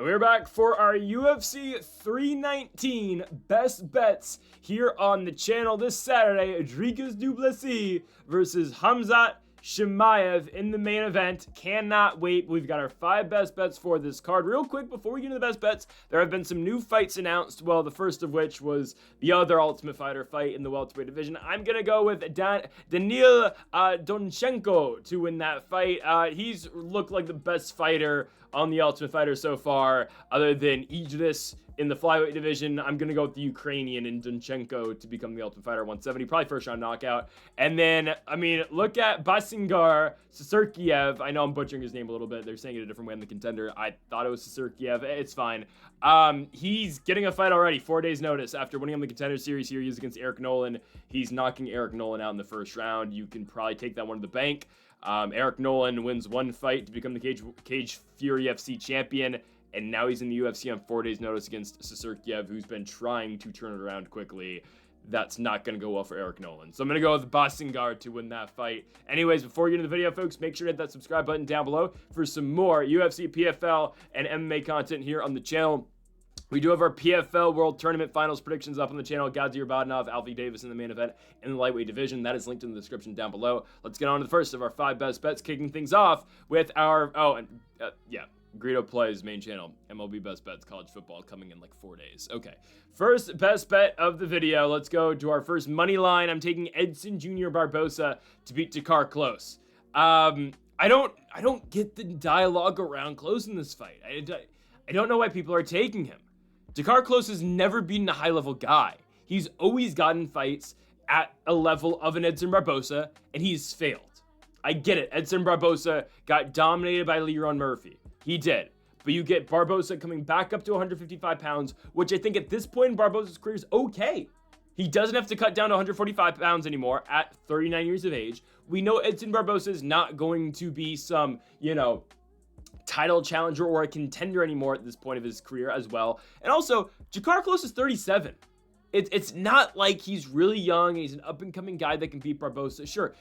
And we're back for our UFC 319 best bets here on the channel this Saturday. Dricus du Plessis versus Khamzat Chimaev in the main event. Cannot wait. We've got our 5 best bets for this card. Real quick, before we get into the best bets, there have been some new fights announced. Well, the first of which was the other Ultimate Fighter fight in the welterweight division. I'm going to go with Daniil Donchenko to win that fight. He's looked like the best fighter on the Ultimate Fighter so far, other than Idris in the flyweight division. I'm going to go with the Ukrainian and Donchenko to become the Ultimate Fighter 170, probably first round knockout. And then, I mean, look at Basingar Sasurkiev. I know I'm butchering his name a little bit. They're saying it a different way in the contender. I thought it was Sasurkiev. It's fine. He's getting a fight already, 4 days notice after winning on the contender series here. He's against Eric Nolan. He's knocking Eric Nolan out in the first round. You can probably take that one to the bank. Eric Nolan wins one fight to become the Cage Fury FC champion, and now he's in the UFC on 4 days notice against Sasurkiev, who's been trying to turn it around quickly. That's not going to go well for Eric Nolan. So I'm going to go with Basingar to win that fight. Anyways, before we get into the video, folks, make sure to hit that subscribe button down below for some more UFC, PFL, and MMA content here on the channel. We do have our PFL World Tournament Finals predictions up on the channel. Gadzhir Badnov, Alfie Davis in the main event in the lightweight division. That is linked in the description down below. Let's get on to the first of our 5 best bets, kicking things off with our, Greedo plays main channel, MLB best bets, college football coming in like 4 days. Okay, first best bet of the video. Let's go to our first money line. I'm taking Edson Jr. Barbosa to beat Dakar Close. I don't get the dialogue around Close in this fight. I don't know why people are taking him. Dakar Close has never been a high-level guy. He's always gotten fights at a level of an Edson Barbosa, and he's failed. I get it. Edson Barbosa got dominated by Leron Murphy. He did. But you get Barbosa coming back up to 155 pounds, which I think at this point in Barbosa's career is okay. He doesn't have to cut down to 145 pounds anymore at 39 years of age. We know Edson Barbosa is not going to be some, title challenger or a contender anymore at this point of his career as well. And also, Dakar Close is 37. It's not like he's really young. He's an up-and-coming guy that can beat Barbosa. Sure,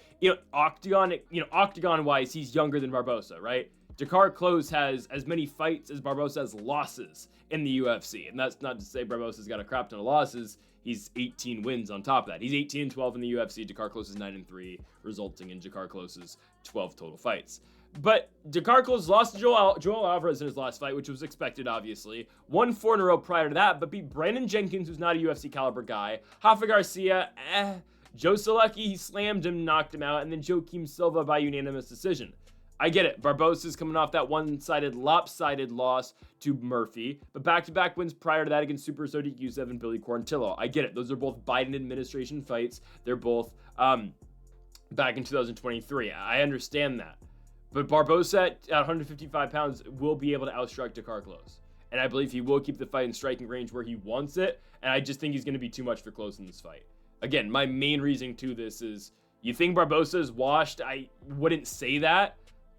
octagon-wise, he's younger than Barbosa, right? Dakar Close has as many fights as Barbosa has losses in the UFC. And that's not to say Barbosa's got a crap ton of losses. He's 18 wins on top of that. He's 18-12 in the UFC. Dakar Close is 9-3, resulting in Dakar Close's 12 total fights. But Dakar Close lost to Joel Alvarez in his last fight, which was expected, obviously. Won 4 in a row prior to that, but beat Brandon Jenkins, who's not a UFC caliber guy. Rafa Garcia, Joe Solecki, he slammed him, knocked him out, and then Joaquim Silva by unanimous decision. I get it. Barbosa's coming off that one-sided, lopsided loss to Murphy, but back-to-back wins prior to that against Super Sodiq Yusuff and Billy Quarantillo. I get it. Those are both Biden administration fights. They're both back in 2023. I understand that. But Barbosa at 155 pounds will be able to outstrike Dakar Close. And I believe he will keep the fight in striking range where he wants it. And I just think he's going to be too much for Close in this fight. Again, my main reason to this is, you think Barbosa is washed? I wouldn't say that.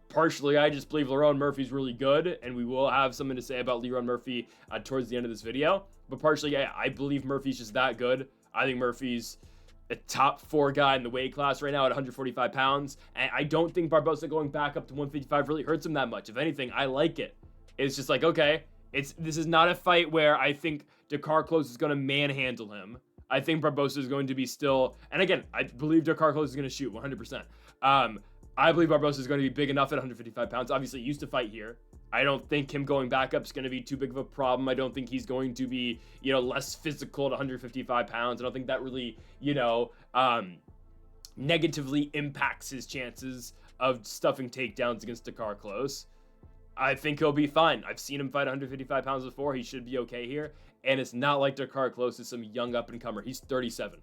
Partially, I just believe Leron Murphy's really good. And we will have something to say about Leron Murphy towards the end of this video. But partially, I believe Murphy's just that good. I think Murphy's a top 4 guy in the weight class right now at 145 pounds. And I don't think Barbosa going back up to 155 really hurts him that much. If anything, I like it. It's just like, okay, this is not a fight where I think Dakar Close is going to manhandle him. I think Barbosa is going to be still, and again, I believe Dakar Close is going to shoot 100%. I believe Barbosa is going to be big enough at 155 pounds. Obviously, he used to fight here. I don't think him going back up is going to be too big of a problem. I don't think he's going to be, less physical at 155 pounds. I don't think that really, negatively impacts his chances of stuffing takedowns against Dakar Close. I think he'll be fine. I've seen him fight 155 pounds before. He should be okay here. And it's not like Dakar Close is some young up-and-comer. He's 37.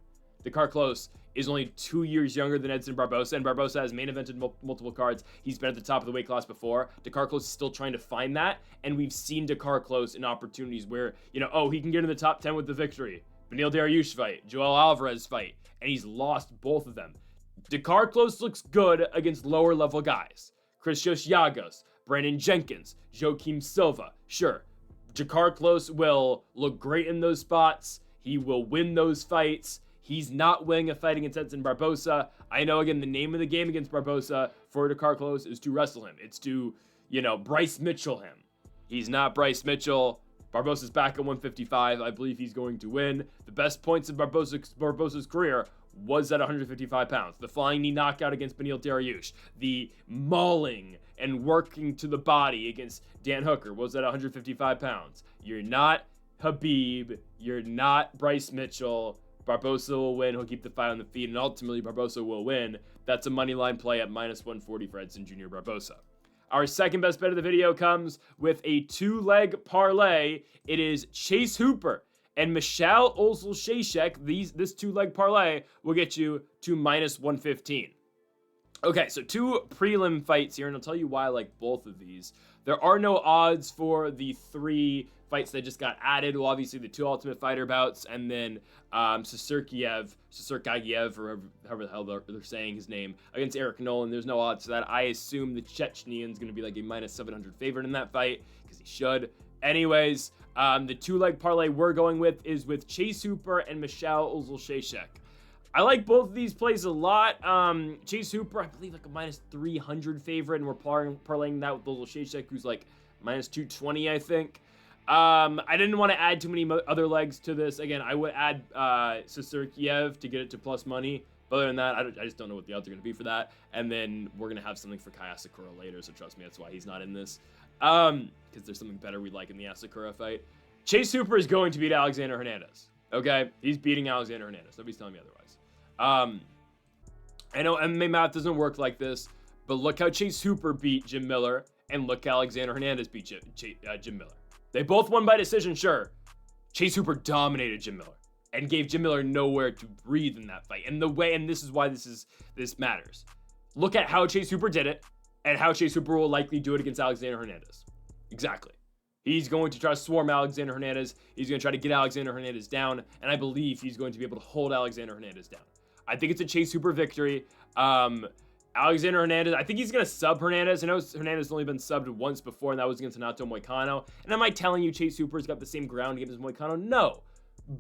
Dakar Close is only 2 years younger than Edson Barbosa, and Barbosa has main evented multiple cards. He's been at the top of the weight class before. Dakar Close is still trying to find that, and we've seen Dakar Close in opportunities where, he can get in the top 10 with the victory. Beneil Dariush fight, Joel Alvarez fight, and he's lost both of them. Dakar Close looks good against lower-level guys. Christos Giagos, Brandon Jenkins, Joaquim Silva. Sure, Dakar Close will look great in those spots. He will win those fights. He's not winning a fight against Edson Barbosa. I know, again, the name of the game against Barbosa for Dakar Close is to wrestle him. It's to, Bryce Mitchell him. He's not Bryce Mitchell. Barbosa's back at 155. I believe he's going to win. The best points of Barbosa's career was at 155 pounds. The flying knee knockout against Beneil Dariush. The mauling and working to the body against Dan Hooker was at 155 pounds. You're not Khabib. You're not Bryce Mitchell. Barbosa will win. He'll keep the fight on the feet, and ultimately Barbosa will win. That's a money line play at -140 for Edson Jr. Barbosa. Our second best bet of the video comes with a 2-leg parlay. It is Chase Hooper and Michal Ozleshashek. This 2-leg parlay will get you to -115. Okay, so 2 prelim fights here, and I'll tell you why I like both of these. There are no odds for the 3 fights that just got added. Well, obviously the 2 Ultimate Fighter bouts, and then Sasirkiev, or however the hell they're saying his name, against Eric Nolan. There's no odds to that. I assume the Chechnyan's going to be like a -700 favorite in that fight, because he should. Anyways, the 2-leg parlay we're going with is with Chase Hooper and Michal Ozleshashek. I like both of these plays a lot. Chase Hooper, I believe, like a -300 favorite, and we're parlaying that with Ozleshashek, who's like -220, I think. I didn't want to add too many other legs to this. Again, I would add Sasirkiev to get it to plus money. But other than that, I just don't know what the odds are going to be for that. And then we're going to have something for Kai Asakura later, so trust me, that's why he's not in this. Because there's something better we like in the Asakura fight. Chase Hooper is going to beat Alexander Hernandez. Okay? He's beating Alexander Hernandez. Nobody's telling me otherwise. I know MMA math doesn't work like this, but look how Chase Hooper beat Jim Miller, and look how Alexander Hernandez beat Jim Miller. They both won by decision, sure. Chase Hooper dominated Jim Miller and gave Jim Miller nowhere to breathe in that fight. And this is why this matters. Look at how Chase Hooper did it, and how Chase Hooper will likely do it against Alexander Hernandez. Exactly. He's going to try to swarm Alexander Hernandez. He's going to try to get Alexander Hernandez down, and I believe he's going to be able to hold Alexander Hernandez down. I think it's a Chase Hooper victory. Alexander Hernandez, I think he's going to sub Hernandez. I know Hernandez has only been subbed once before, and that was against Renato Moicano. And am I telling you Chase Hooper's got the same ground game as Moicano? No.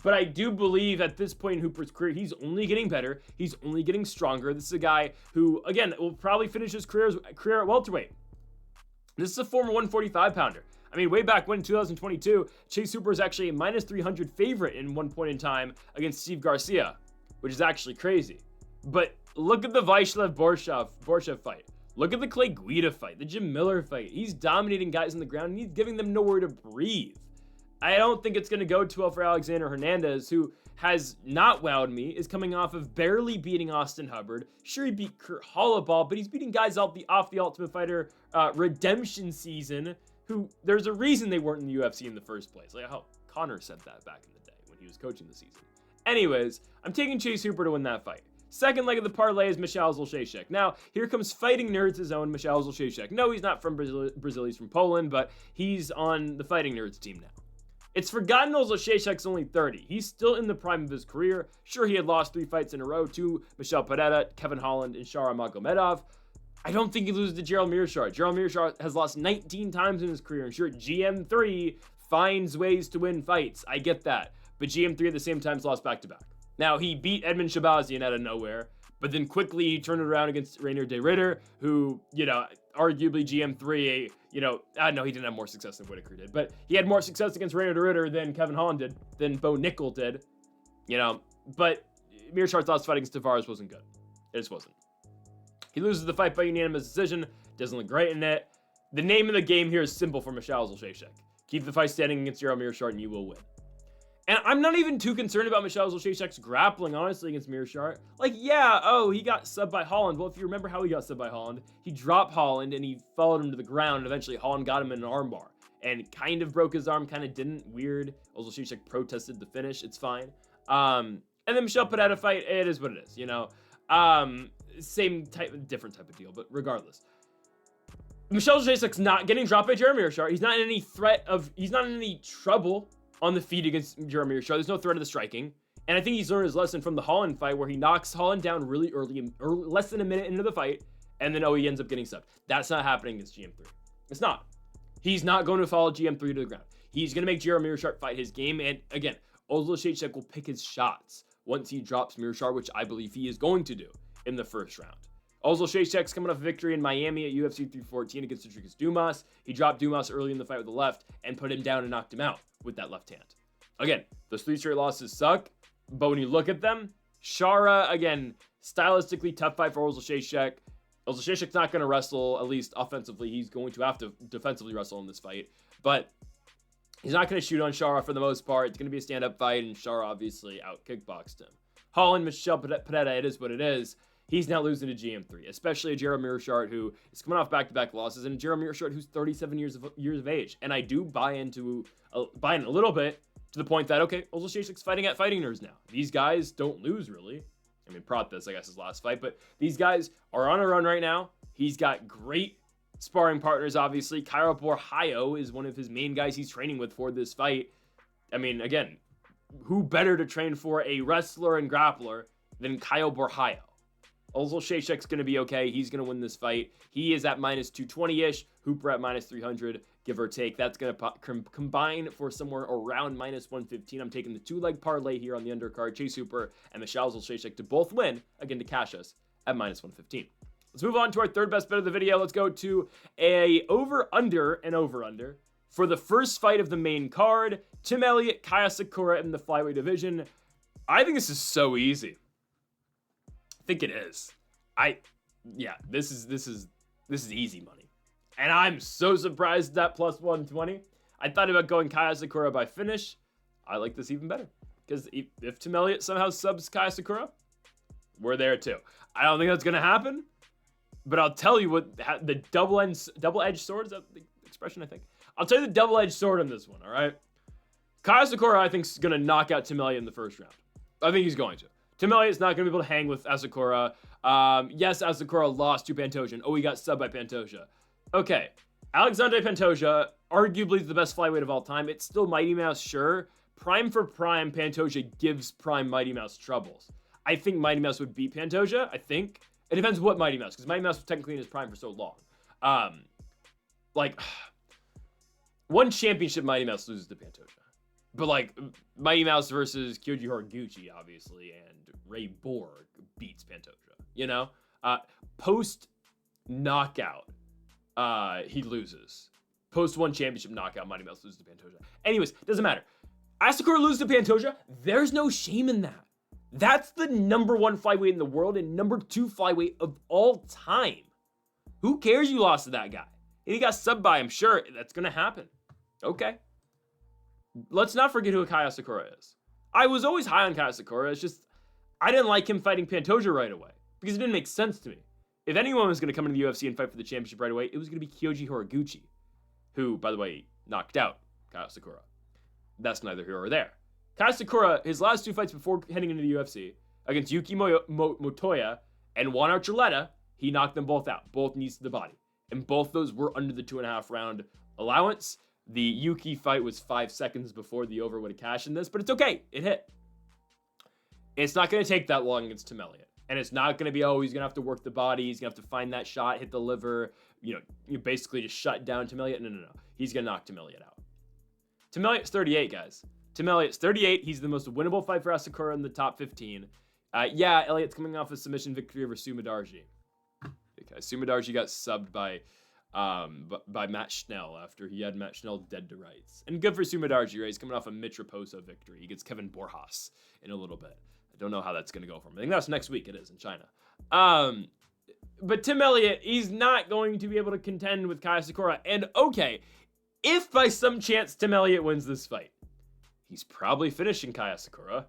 But I do believe at this point in Hooper's career, he's only getting better. He's only getting stronger. This is a guy who, again, will probably finish his career at welterweight. This is a former 145-pounder. I mean, way back when, 2022, Chase Hooper is actually a -300 favorite in one point in time against Steve Garcia, which is actually crazy. But look at the Vaishlev-Borshev fight. Look at the Clay Guida fight, the Jim Miller fight. He's dominating guys on the ground, and he's giving them nowhere to breathe. I don't think it's going to go too well for Alexander Hernandez, who has not wowed me, is coming off of barely beating Austin Hubbard. Sure, he beat Kurt Hollowball, but he's beating guys off the Ultimate Fighter redemption season, who there's a reason they weren't in the UFC in the first place. Like how Connor said that back in the day when he was coaching the season. Anyways, I'm taking Chase Hooper to win that fight. Second leg of the parlay is Michal Ozleshashek. Now, here comes Fighting Nerds' own Michal Ozleshashek. No, he's not from Brazil, he's from Poland, but he's on the Fighting Nerds team now. It's forgotten Ozleshashek's only 30. He's still in the prime of his career. Sure, he had lost 3 fights in a row to Michel Pereira, Kevin Holland, and Shara Magomedov. I don't think he loses to Gerald Meerschaert. Gerald Meerschaert has lost 19 times in his career, and sure, GM3 finds ways to win fights. I get that. But GM3 at the same time has lost back-to-back. Now, he beat Edmund Shabazian out of nowhere, but then quickly he turned it around against Rainier de Ritter, who, arguably GM3, no, he didn't have more success than Whitaker did, but he had more success against Rainier de Ritter than Kevin Holland did, than Bo Nickel did, but Meerschaert's last fight against Tavares wasn't good. It just wasn't. He loses the fight by unanimous decision, doesn't look great in it. The name of the game here is simple for Michal Ozleshashek. Keep the fight standing against Gerald Meerschaert and you will win. And I'm not even too concerned about Michal Ozleshashek's grappling, honestly, against Meerschaert. He got subbed by Holland. Well, if you remember how he got subbed by Holland, he dropped Holland and he followed him to the ground, and eventually Holland got him in an armbar. And kind of broke his arm, kind of didn't. Weird. Ozleshashek protested the finish. It's fine. And then Michel Pereira fight, it is what it is, different type of deal, but regardless. Michal Ozleshashek's not getting dropped by Jeremy Meerschaert. He's not in any trouble on the feet against Jeremy Meerschaert. There's no threat of the striking. And I think he's learned his lesson from the Holland fight, where he knocks Holland down really early, less than a minute into the fight, and then, he ends up getting subbed. That's not happening against GM3. It's not. He's not going to follow GM3 to the ground. He's going to make Jeremy Meerschaert fight his game, and again, Ozleshashek will pick his shots once he drops Meerschaert, which I believe he is going to do in the first round. Also, Shayshek's coming off a victory in Miami at UFC 314 against Rodriguez Dumas. He dropped Dumas early in the fight with the left and put him down and knocked him out with that left hand. Again, those 3 straight losses suck, but when you look at them, Shara, again, stylistically tough fight for Ozil Shayshek. Ozil Shayshek's not going to wrestle, at least offensively. He's going to have to defensively wrestle in this fight, but he's not going to shoot on Shara for the most part. It's going to be a stand-up fight, and Shara obviously out-kickboxed him. Holland, Michel Pineda, it is what it is. He's now losing to GM3, especially a Jared Mearshart who is coming off back-to-back losses, and a Jared Mearshart who's 37 years of age. And I do buy in a little bit to the point that, okay, Ozil Shayshek's fighting at Fighting Nerds now. These guys don't lose, really. I mean, Pratis, I guess, his last fight, but these guys are on a run right now. He's got great sparring partners, obviously. Caio Borralho is one of his main guys he's training with for this fight. I mean, again, who better to train for a wrestler and grappler than Caio Borralho? Ozil Shayshek's going to be okay. He's going to win this fight. He is at minus 220-ish. Hooper at minus 300, give or take. That's going to combine for somewhere around minus 115. I'm taking the 2-leg parlay here on the undercard. Chase Hooper and Michel Ozil Shayshek to both win, again, to cash us at minus 115. Let's move on to our third best bet of the video. Let's go to a over-under for the first fight of the main card. Tim Elliott, Asakura in the flyweight division. I think this is so easy. I think it is. This is easy money. And I'm so surprised at plus 120. I thought about going Asakura by finish. I like this even better. Because if Tim Elliott somehow subs Asakura, we're there too. I don't think that's going to happen. But I'll tell you what the double-edged sword, is that the expression, I think? I'll tell you the double-edged sword on this one, all right? Asakura, I think, is going to knock out Tim Elliott in the first round. I think he's going to. Tim Elliott's not going to be able to hang with Asakura. Yes, Asakura lost to Pantoja. Oh, he got subbed by Pantoja. Okay. Alexandre Pantoja, arguably the best flyweight of all time. It's still Mighty Mouse, sure. Prime for prime, Pantoja gives prime Mighty Mouse troubles. I think Mighty Mouse would beat Pantoja, I think. It depends what Mighty Mouse, because Mighty Mouse was technically in his prime for so long. One championship Mighty Mouse loses to Pantoja. But, Mighty Mouse versus Kyoji Horiguchi, obviously, and Ray Borg beats Pantoja, you know? Post-knockout, he loses. Post-one championship knockout, Mighty Mouse loses to Pantoja. Anyways, doesn't matter. Asakura loses to Pantoja. There's no shame in that. That's the number 1 flyweight in the world and number 2 flyweight of all time. Who cares you lost to that guy? And he got subbed by him. Sure, that's going to happen. Okay. Let's not forget who Kai Asakura is. I was always high on Kai Asakura. It's just, I didn't like him fighting Pantoja right away because it didn't make sense to me. If anyone was going to come into the UFC and fight for the championship right away, it was going to be Kyoji Horiguchi, who, by the way, knocked out Kai Asakura. That's neither here or there. Kai Asakura, his last 2 fights before heading into the UFC, against Yuki Motoya and Juan Archuleta, he knocked them both out, both knees to the body. And both those were under the 2.5 round allowance. The Yuki fight was 5 seconds before the over would have cashed in this, but it's okay. It hit. It's not going to take that long against Tim Elliott. And it's not going to be, oh, he's going to have to work the body. He's going to have to find that shot, hit the liver, you basically just shut down Tim Elliott. No. He's going to knock Tim Elliott out. Tim Elliott's 38, guys. Tim Elliott's 38. He's the most winnable fight for Asakura in the top 15. Elliott's coming off a submission victory over Sumadarji. Okay, Sumadarji got subbed by Matt Schnell after he had Matt Schnell dead to rights. And good for Sumadarji, right? He's coming off a Mitch Raposo victory. He gets Kevin Borjas in a little bit. I don't know how that's going to go for him. I think that's next week. It is in China. But Tim Elliott, he's not going to be able to contend with Kai Asakura. And okay, if by some chance Tim Elliott wins this fight, he's probably finishing Kai Asakura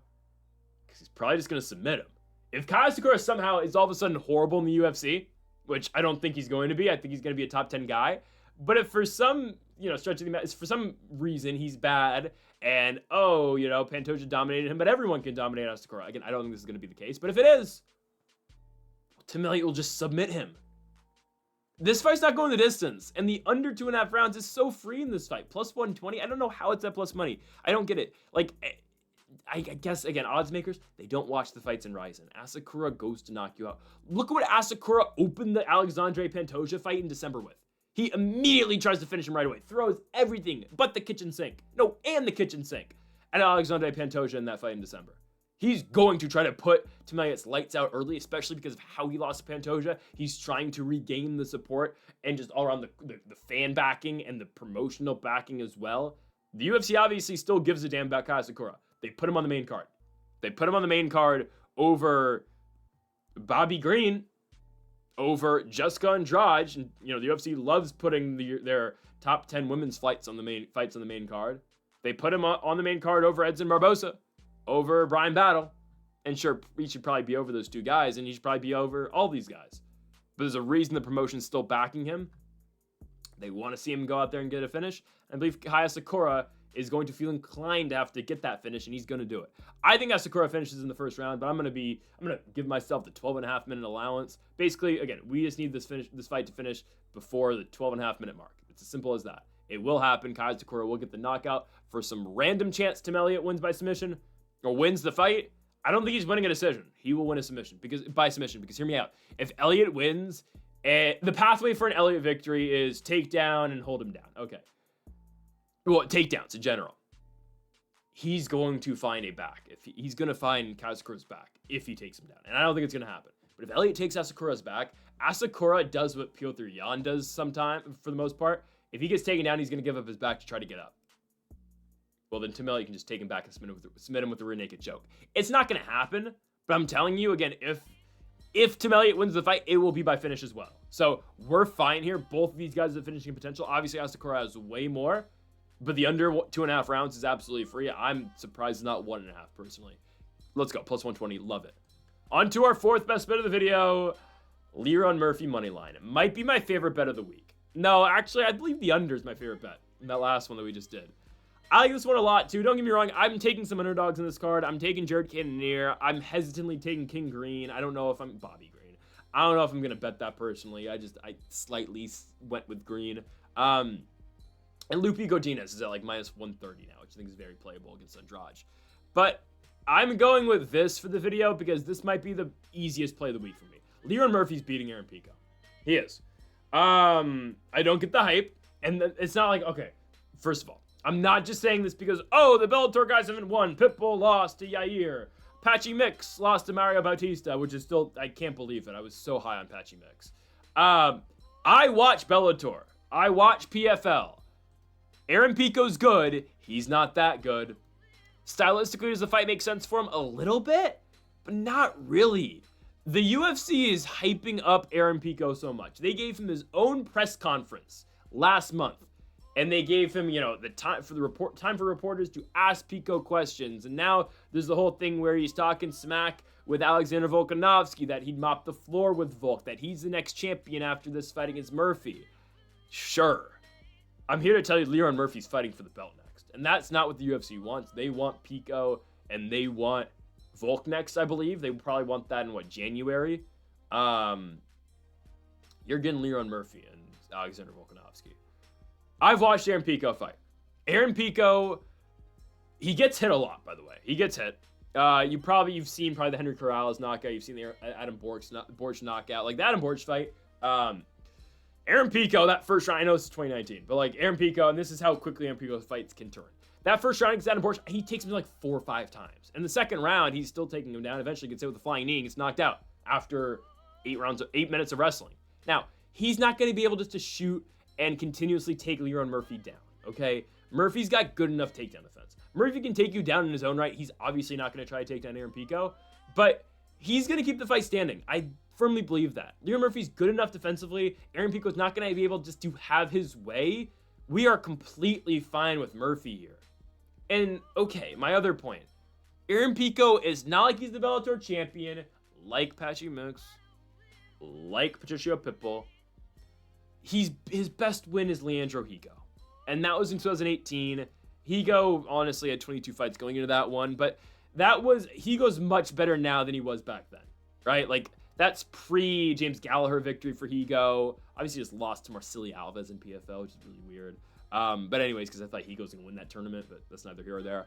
because he's probably just going to submit him. If Kai Asakura somehow is all of a sudden horrible in the UFC, which I don't think he's going to be. I think he's going to be a top 10 guy. But if for some, stretch of the for some reason he's bad and, Pantoja dominated him, but everyone can dominate Asakura. Again, I don't think this is going to be the case. But if it is, Tim Elliott will just submit him. This fight's not going the distance. And the under 2.5 rounds is so free in this fight. Plus 120. I don't know how it's at plus money. I don't get it. I guess, again, odds makers, they don't watch the fights in Ryzen. Asakura goes to knock you out. Look at what Asakura opened the Alexandre Pantoja fight in December with. He immediately tries to finish him right away. Throws everything but the kitchen sink. No, and the kitchen sink at Alexandre Pantoja in that fight in December. He's going to try to put Chimaev's lights out early, especially because of how he lost to Pantoja. He's trying to regain the support and just all around the fan backing and the promotional backing as well. The UFC obviously still gives a damn about Asakura. They put him on the main card. They put him on the main card over Bobby Green, over Jessica Andrade. And, you know, the UFC loves putting their top 10 women's fights on the main card. They put him on the main card over Edson Barbosa, over Brian Battle. And sure, he should probably be over those two guys, and he should probably be over all these guys. But there's a reason the promotion's still backing him. They want to see him go out there and get a finish. I believe Asakura is going to feel inclined to have to get that finish, and he's going to do it. I think Asakura finishes in the first round, but I'm going to give myself the 12.5 minute allowance. Basically, again, we just need this fight to finish before the 12.5 minute mark. It's as simple as that. It will happen. Asakura will get the knockout for some random chance Tim Elliott wins by submission or wins the fight. I don't think he's winning a decision. He will win a submission by submission because hear me out. If Elliott wins, the pathway for an Elliott victory is take down and hold him down. Okay. Well, takedowns in general. He's going to find a back. He's going to find Asakura's back if he takes him down. And I don't think it's going to happen. But if Elliott takes Asakura's back, Asakura does what Piotr Jan does sometimes, for the most part. If he gets taken down, he's going to give up his back to try to get up. Well, then Tim Elliott can just take him back and submit him with a rear naked choke. It's not going to happen, but I'm telling you, again, if Tim Elliott wins the fight, it will be by finish as well. So we're fine here. Both of these guys have finishing potential. Obviously, Asakura has way more, but the under 2.5 rounds is absolutely free. I'm surprised it's not 1.5 personally. Let's go. Plus 120. Love it. On to our fourth best bet of the video, Leron Murphy moneyline. It might be my favorite bet of the week. No, actually, I believe the under is my favorite bet in that last one that we just did. I like this one a lot, too. Don't get me wrong. I'm taking some underdogs in this card. I'm taking Jared Cannonier. I'm hesitantly taking King Green. I don't know if I'm Bobby Green. I don't know if I'm going to bet that personally. I slightly went with Green. And Lupi Godinez is at like minus 130 now, which I think is very playable against Andrade. But I'm going with this for the video because this might be the easiest play of the week for me. Leron Murphy's beating Aaron Pico. He is. I don't get the hype. And it's not like, okay, first of all, I'm not just saying this because, oh, the Bellator guys haven't won. Pitbull lost to Yair. Patchy Mix lost to Mario Bautista, which is still, I can't believe it. I was so high on Patchy Mix. I watch Bellator. I watch PFL. Aaron Pico's good. He's not that good. Stylistically, does the fight make sense for him? A little bit, but not really. The UFC is hyping up Aaron Pico so much. They gave him his own press conference last month. And they gave him, you know, the time for reporters to ask Pico questions. And now there's the whole thing where he's talking smack with Alexander Volkanovski, that he'd mop the floor with Volk, that he's the next champion after this fight against Murphy. Sure. I'm here to tell you Leron Murphy's fighting for the belt next. And that's not what the UFC wants. They want Pico and they want Volk next, I believe. They probably want that in, January? You're getting Leron Murphy and Alexander Volkanovski. I've watched Aaron Pico fight. Aaron Pico, he gets hit a lot, by the way. He gets hit. You've seen the Henry Corrales knockout. You've seen the Adam Borch knockout. Like the Adam Borch fight. Aaron Pico, that first round, I know this is 2019, but like Aaron Pico, and this is how quickly Aaron Pico's fights can turn. That first round against Adam Borch, he takes him like 4 or 5 times. And the second round, he's still taking him down. Eventually gets hit with a flying knee and gets knocked out after 8 minutes of wrestling. Now, he's not going to be able just to shoot and continuously take Leron Murphy down, okay? Murphy's got good enough takedown defense. Murphy can take you down in his own right. He's obviously not going to try to take down Aaron Pico, but he's going to keep the fight standing. I firmly believe that. Leron Murphy's good enough defensively. Aaron Pico's not going to be able just to have his way. We are completely fine with Murphy here. And, okay, my other point. Aaron Pico is not like he's the Bellator champion, like Patchy Mix, like Patricio Pitbull. His best win is Leandro Higo. And that was in 2018. Higo, honestly, had 22 fights going into that one. But Higo's much better now than he was back then, right? Like, that's pre-James Gallagher victory for Higo. Obviously, just lost to Marcelo Alves in PFL, which is really weird. But anyways, because I thought Higo's going to win that tournament, but that's neither here or there.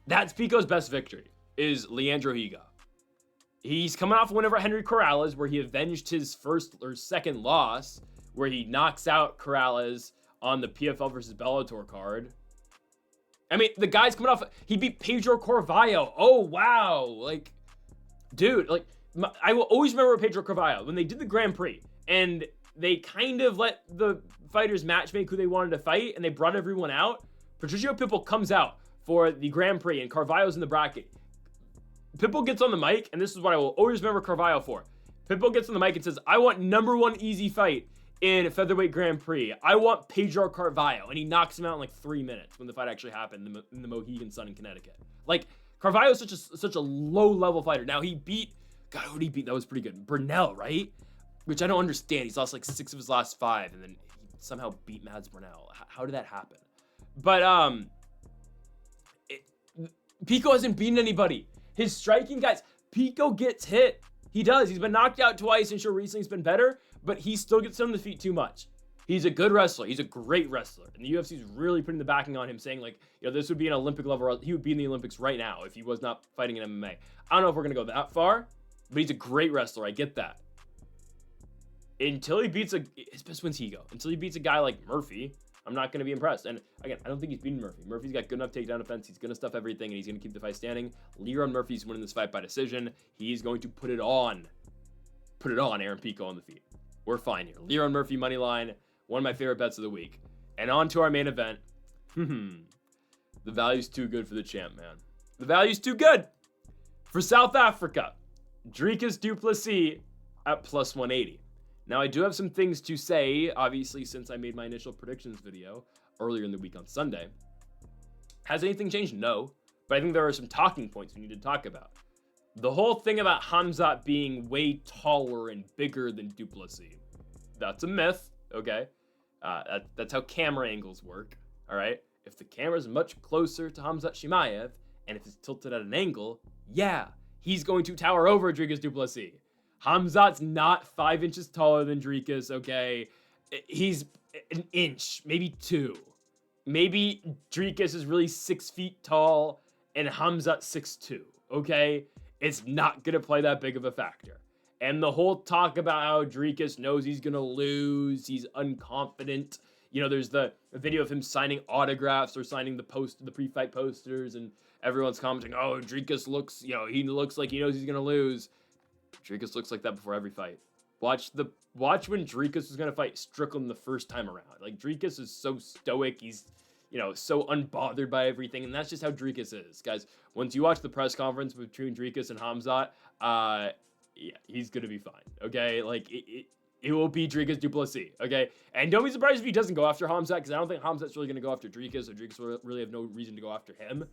That's Pico's best victory, is Leandro Higo. He's coming off a win over Henry Corrales, where he avenged his first or second loss, where he knocks out Corrales on the PFL versus Bellator card. I mean, the guy's coming off, he beat Pedro Carvalho. Oh, wow. Like, dude, like, I will always remember Pedro Carvalho when they did the Grand Prix and they kind of let the fighters matchmake who they wanted to fight and they brought everyone out. Patricio Pitbull comes out for the Grand Prix and Carvalho's in the bracket. Pitbull gets on the mic, and this is what I will always remember Carvalho for. Pitbull gets on the mic and says, I want #1 easy fight in featherweight Grand Prix. I want Pedro Carvalho. And he knocks him out in like 3 minutes when the fight actually happened in the Mohegan Sun in Connecticut. Like, Carvalho is such a low-level fighter. Now, he beat, God, who did he beat? That was pretty good. Burnell, right? Which I don't understand. He's lost like 6 of his last 5, and then he somehow beat Mads Burnell. How did that happen? But, Pico hasn't beaten anybody. His striking, guys, Pico gets hit. He does. He's been knocked out twice, and sure, recently he's been better, but he still gets on the feet too much. He's a good wrestler. He's a great wrestler. And the UFC is really putting the backing on him, saying, like, you know, this would be an Olympic level. He would be in the Olympics right now if he was not fighting in MMA. I don't know if we're going to go that far, but he's a great wrestler. I get that. Until he beats his best win's Higo. Until he beats a guy like Murphy, I'm not going to be impressed. And again, I don't think he's beaten Murphy. Murphy's got good enough takedown defense. He's going to stuff everything, and he's going to keep the fight standing. Leon Murphy's winning this fight by decision. He's going to put it on Aaron Pico on the feet. We're fine here. Leon Murphy money line, one of my favorite bets of the week. And on to our main event. The value's too good for the champ, man. The value's too good. For South Africa, Dricus du Plessis at +180. Now, I do have some things to say, obviously, since I made my initial predictions video earlier in the week on Sunday. Has anything changed? No. But I think there are some talking points we need to talk about. The whole thing about Khamzat being way taller and bigger than du Plessis. That's a myth, okay? That's how camera angles work, all right? If the camera's much closer to Khamzat Chimaev, and if it's tilted at an angle, yeah, he's going to tower over Dricus du Plessis. Khamzat's not 5 inches taller than Dricus, okay? He's an inch, maybe 2. Maybe Dricus is really 6 feet tall and Khamzat 6'2", okay? It's not going to play that big of a factor. And the whole talk about how Dricus knows he's going to lose, he's unconfident. You know, there's the video of him signing autographs or signing the pre-fight posters, and everyone's commenting, oh, Dricus looks, you know, he looks like he knows he's going to lose. Dricus looks like that before every fight. Watch when Dricus was going to fight Strickland the first time around. Like, Dricus is so stoic. He's, you know, so unbothered by everything. And that's just how Dricus is. Guys, once you watch the press conference between Dricus and Khamzat, yeah, he's going to be fine. Okay? Like, it will be Dricus du Plessis. Okay? And don't be surprised if he doesn't go after Khamzat, because I don't think Khamzat's really going to go after Dricus, or Dricus will really have no reason to go after him.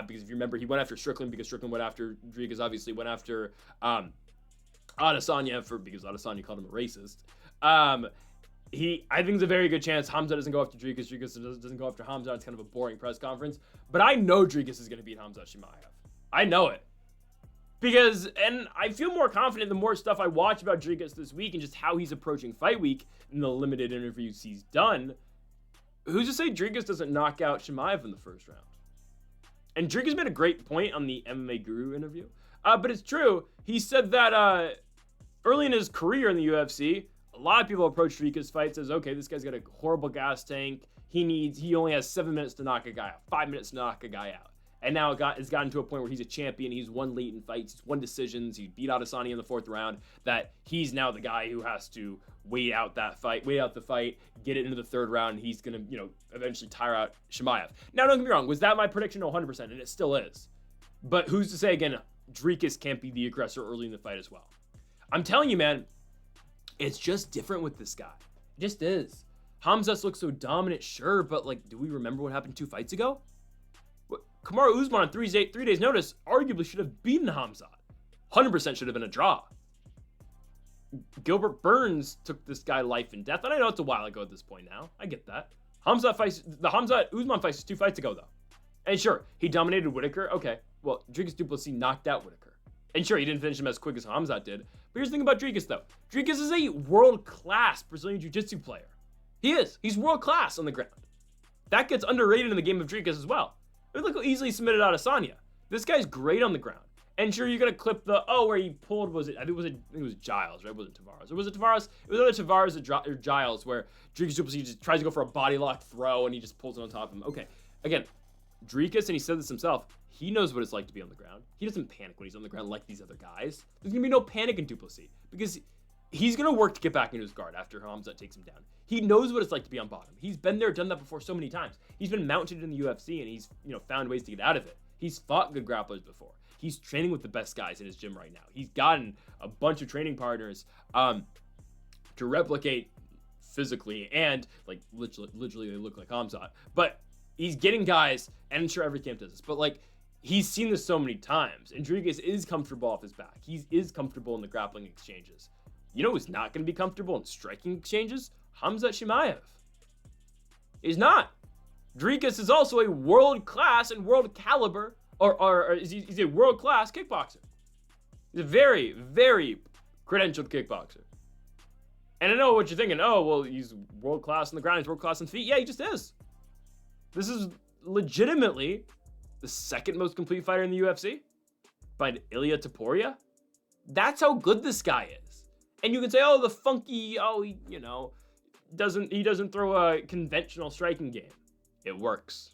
Because if you remember, he went after Strickland because Strickland went after Dricus, obviously went after Adesanya because Adesanya called him a racist. I think there's a very good chance Khamzat doesn't go after Dricus. Dricus doesn't go after Khamzat. It's kind of a boring press conference. But I know Dricus is going to beat Khamzat Chimaev. I know it. And I feel more confident the more stuff I watch about Dricus this week and just how he's approaching fight week and the limited interviews he's done. Who's to say Dricus doesn't knock out Chimaev in the first round? And Dricus made a great point on the MMA Guru interview. But it's true. He said that early in his career in the UFC, a lot of people approach Dricus fights as, okay, this guy's got a horrible gas tank. He only has 7 minutes to knock a guy out, 5 minutes to knock a guy out. And now it's gotten to a point where he's a champion. He's won late in fights. He's won decisions. He beat Adesanya in the 4th round. That he's now the guy who has to wait out the fight, get it into the 3rd round. And he's going to, you know, eventually tire out Chimaev. Now, don't get me wrong. Was that my prediction? No, 100%. And it still is. But who's to say, again, Dricus can't be the aggressor early in the fight as well. I'm telling you, man, it's just different with this guy. It just is. Khamzat looks so dominant, sure, but, like, do we remember what happened 2 fights ago? Kamaru Usman on 3 days notice arguably should have beaten Khamzat. 100% should have been a draw. Gilbert Burns took this guy life and death, and I know it's a while ago at this point now. I get that. The Khamzat Usman fight was 2 fights ago, though. And sure, he dominated Whitaker. Okay, well, Dricus du Plessis knocked out Whitaker. And sure, he didn't finish him as quick as Khamzat did. But here's the thing about Dricus, though. Dricus is a world-class Brazilian Jiu-Jitsu player. He is. He's world-class on the ground. That gets underrated in the game of Dricus as well. Look how easily he submitted Adesanya. This guy's great on the ground. And sure, you're going to clip where he pulled, I think it was Giles, right? It wasn't Tavares. Or was it Tavares? It was either Tavares or Giles, where Dricus du Plessis just tries to go for a body lock throw, and he just pulls it on top of him. Okay, again, Dricus, and he said this himself, he knows what it's like to be on the ground. He doesn't panic when he's on the ground like these other guys. There's going to be no panic in Duplessis because he's going to work to get back into his guard after Khamzat takes him down. He knows what it's like to be on bottom. He's been there, done that before so many times. He's been mounted in the UFC, and he's found ways to get out of it. He's fought good grapplers before. He's training with the best guys in his gym right now. He's gotten a bunch of training partners to replicate physically and like literally they look like Khamzat. But he's getting guys, and I'm sure every camp does this, but like he's seen this so many times. And Dricus is comfortable off his back. He is comfortable in the grappling exchanges. You know who's not going to be comfortable in striking exchanges? Khamzat Chimaev. He's not. Dricus is also a world-class and world caliber, or he's a world-class kickboxer. He's a very, very credentialed kickboxer. And I know what you're thinking. Oh, well, he's world-class on the ground. He's world-class on feet. Yeah, he just is. This is legitimately the second most complete fighter in the UFC by Elliot Topuria. That's how good this guy is. And you can say, oh, the funky, oh, he doesn't throw a conventional striking game. It works.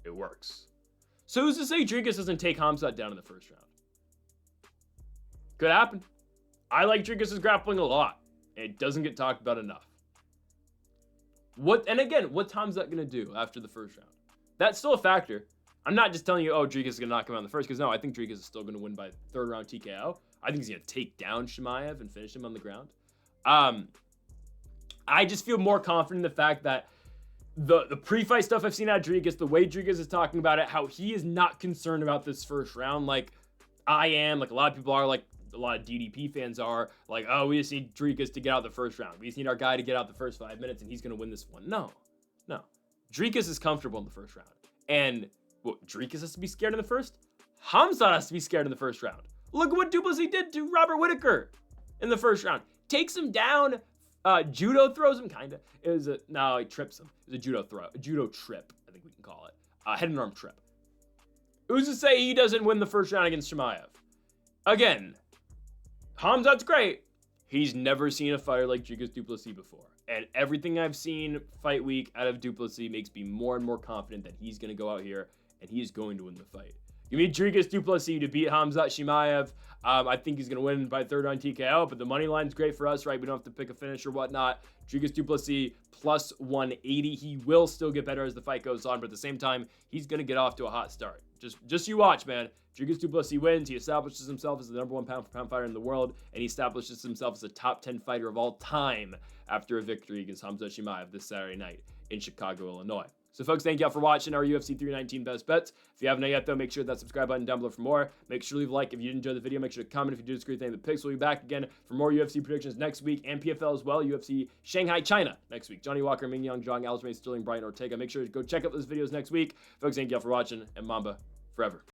It works. So who's to say Dricus doesn't take Khamzat down in the first round? Could happen. I like Dricus' grappling a lot. It doesn't get talked about enough. What's Khamzat gonna do after the first round? That's still a factor. I'm not just telling you, oh, Dricus is gonna knock him out in the first, because no, I think Dricus is still gonna win by third round TKO. I think he's gonna take down Chimaev and finish him on the ground. I just feel more confident in the fact that the pre-fight stuff I've seen out of Dricus, the way Dricus is talking about it, how he is not concerned about this first round like I am, like a lot of people are, like a lot of DDP fans are, like, oh, we just need Dricus to get out the first round. We just need our guy to get out the first 5 minutes and he's going to win this one. No. Dricus is comfortable in the first round. And what, Dricus has to be scared in the first? Khamzat has to be scared in the first round. Look at what Duplessis did to Robert Whittaker in the first round. Takes him down. Judo throws him, kind of. No, he trips him. It was a judo throw. A judo trip, I think we can call it. Head and arm trip. Who's to say he doesn't win the first round against Chimaev? Again, Khamzat's great. He's never seen a fighter like Dricus Duplessis before. And everything I've seen fight week out of Duplessis makes me more and more confident that he's going to go out here and he is going to win the fight. Give me Dricus Duplessis to beat Khamzat Chimaev. I think he's going to win by third round TKO, but the money line's great for us, right? We don't have to pick a finish or whatnot. Dricus Duplessis plus 180. He will still get better as the fight goes on, but at the same time, he's going to get off to a hot start. Just you watch, man. Dricus Duplessis wins. He establishes himself as the #1 pound-for-pound fighter in the world, and he establishes himself as a top 10 fighter of all time after a victory against Khamzat Chimaev this Saturday night in Chicago, Illinois. So, folks, thank you all for watching our UFC 319 Best Bets. If you haven't yet, though, make sure that subscribe button down below for more. Make sure to leave a like if you did enjoy the video. Make sure to comment if you did disagree with any of the picks. We'll be back again for more UFC predictions next week and PFL as well. UFC Shanghai, China next week. Johnny Walker, Ming Young, Zhang, Aljamain, Sterling, Brian Ortega. Make sure to go check out those videos next week. Folks, thank you all for watching, and Mamba forever.